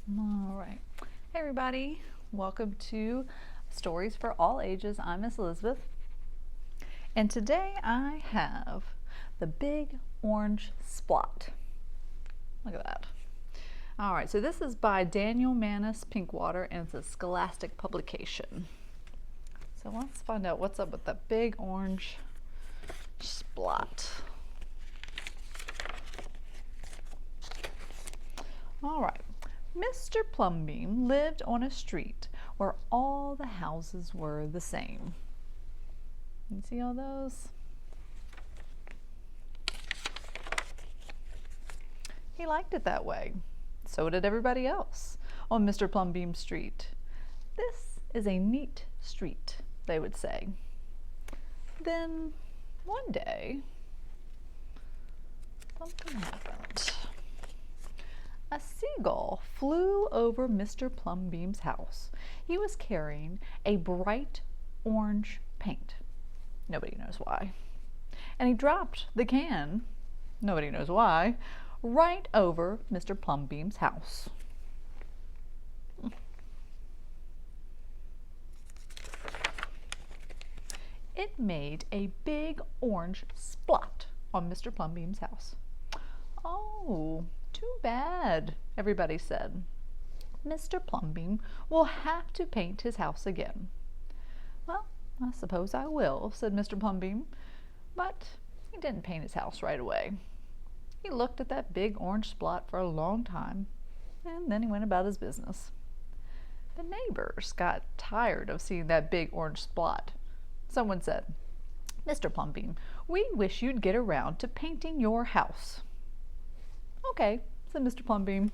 All right. Hey, everybody. Welcome to Stories for All Ages. I'm Miss Elizabeth. And today I have the Big Orange Splot. Look at that. All right, so this is by Daniel Manus Pinkwater, and it's a Scholastic publication. So let's find out what's up with the Big Orange Splot. All right. Mr. Plumbeam lived on a street where all the houses were the same. You see all those? He liked it that way. So did everybody else on Mr. Plumbeam Street. This is a neat street, they would say. Then one day, something happened. A seagull flew over Mr. Plumbeam's house. He was carrying a bright orange paint. Nobody knows why. And he dropped the can, nobody knows why, right over Mr. Plumbeam's house. It made a big orange splot on Mr. Plumbeam's house. Oh, too bad, everybody said. Mr. Plumbeam will have to paint his house again. Well, I suppose I will, said Mr. Plumbeam, but he didn't paint his house right away. He looked at that big orange splot for a long time, and then he went about his business. The neighbors got tired of seeing that big orange splot. Someone said, "Mr. Plumbeam, we wish you'd get around to painting your house." "Okay," said Mr. Plumbeam.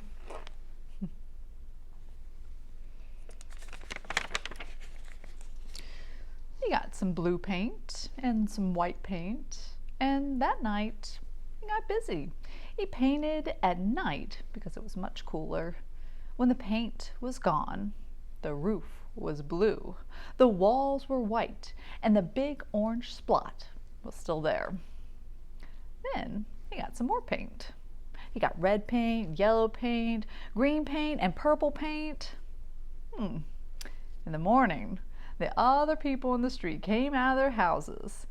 He got some blue paint and some white paint, and that night he got busy. He painted at night because it was much cooler. When the paint was gone, the roof was blue, the walls were white, and the big orange splot was still there. Then he got some more paint. He got red paint, yellow paint, green paint, and purple paint. In the morning, the other people in the street came out of their houses.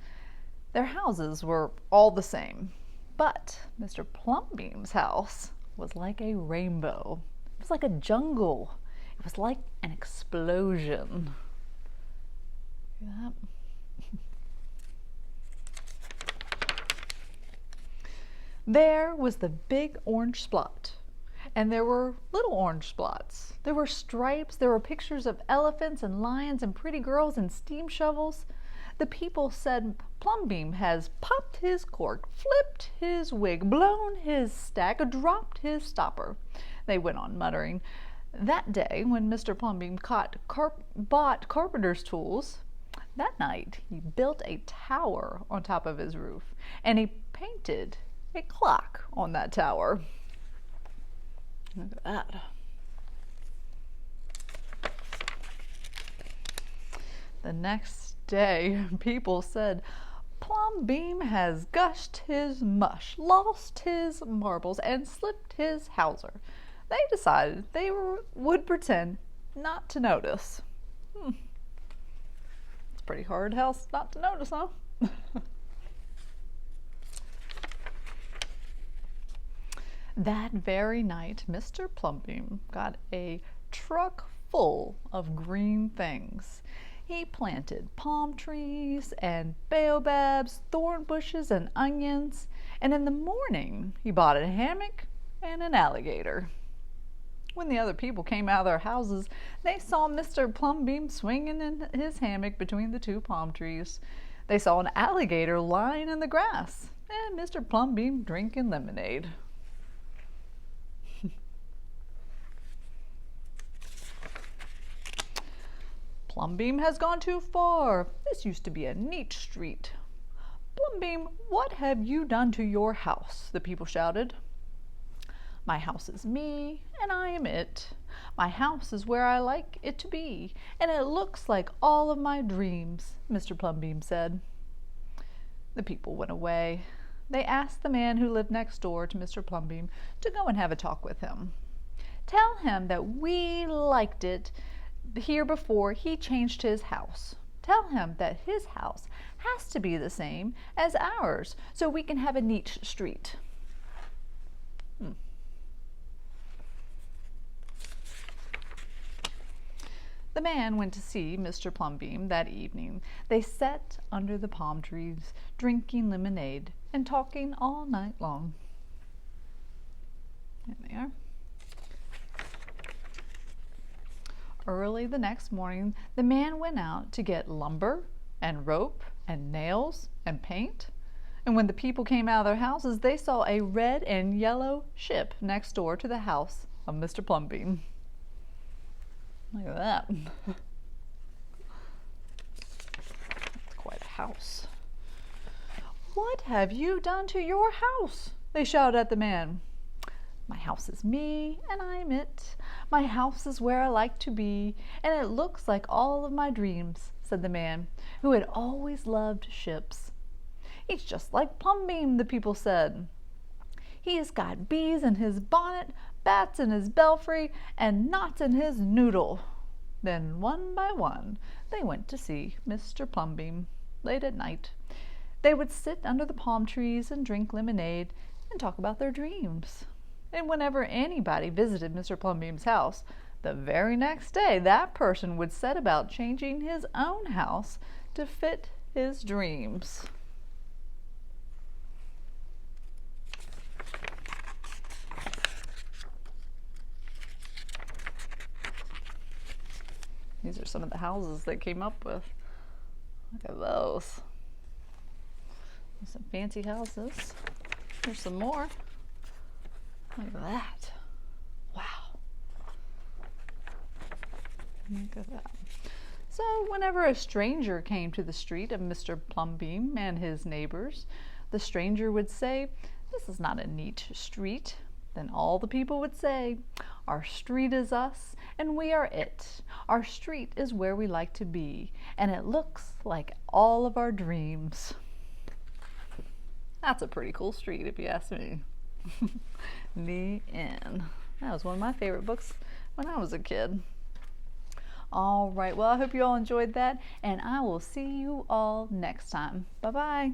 Their houses were all the same, but Mr. Plumbeam's house was like a rainbow. It was like a jungle. It was like an explosion. See that? There was the big orange splot, and there were little orange splots. There were stripes, there were pictures of elephants and lions and pretty girls and steam shovels. The people said Plumbeam has popped his cork, flipped his wig, blown his stack, dropped his stopper. They went on muttering. That day, when Mr. Plumbeam bought carpenter's tools, that night he built a tower on top of his roof, and he painted a clock on that tower. Look at that. The next day, people said, Plumbeam has gushed his mush, lost his marbles, and slipped his hawser. They decided they would pretend not to notice. It's a pretty hard house not to notice, huh? That very night, Mr. Plumbeam got a truck full of green things. He planted palm trees and baobabs, thorn bushes and onions, and in the morning he bought a hammock and an alligator. When the other people came out of their houses, they saw Mr. Plumbeam swinging in his hammock between the two palm trees. They saw an alligator lying in the grass, and Mr. Plumbeam drinking lemonade. Plumbeam has gone too far. This used to be a neat street. Plumbeam, what have you done to your house? The people shouted. My house is me, and I am it. My house is where I like it to be, and it looks like all of my dreams, Mr. Plumbeam said. The people went away. They asked the man who lived next door to Mr. Plumbeam to go and have a talk with him. Tell him that we liked it here before he changed his house. Tell him that his house has to be the same as ours so we can have a neat street. The man went to see Mr. Plumbeam that evening. They sat under the palm trees, drinking lemonade and talking all night long. There they are. Early the next morning, the man went out to get lumber and rope and nails and paint. And when the people came out of their houses, they saw a red and yellow ship next door to the house of Mr. Plumbeam. Look at that. That's quite a house. "What have you done to your house?" they shouted at the man. "My house is me, and I'm it. My house is where I like to be, and it looks like all of my dreams," said the man, who had always loved ships. "He's just like Plumbeam," the people said. "He has got bees in his bonnet, bats in his belfry, and knots in his noodle." Then one by one they went to see Mr. Plumbeam. Late at night they would sit under the palm trees and drink lemonade and talk about their dreams. And whenever anybody visited Mr. Plumbeam's house, the very next day that person would set about changing his own house to fit his dreams. These are some of the houses they came up with. Look at those. Some fancy houses. Here's some more. Look at that. Wow. Look at that. So whenever a stranger came to the street of Mr. Plumbeam and his neighbors, the stranger would say, "This is not a neat street." Then all the people would say, "Our street is us, and we are it. Our street is where we like to be, and it looks like all of our dreams." That's a pretty cool street, if you ask me. The end. That was one of my favorite books when I was a kid. All right, well, I hope you all enjoyed that, and I will see you all next time. Bye-bye.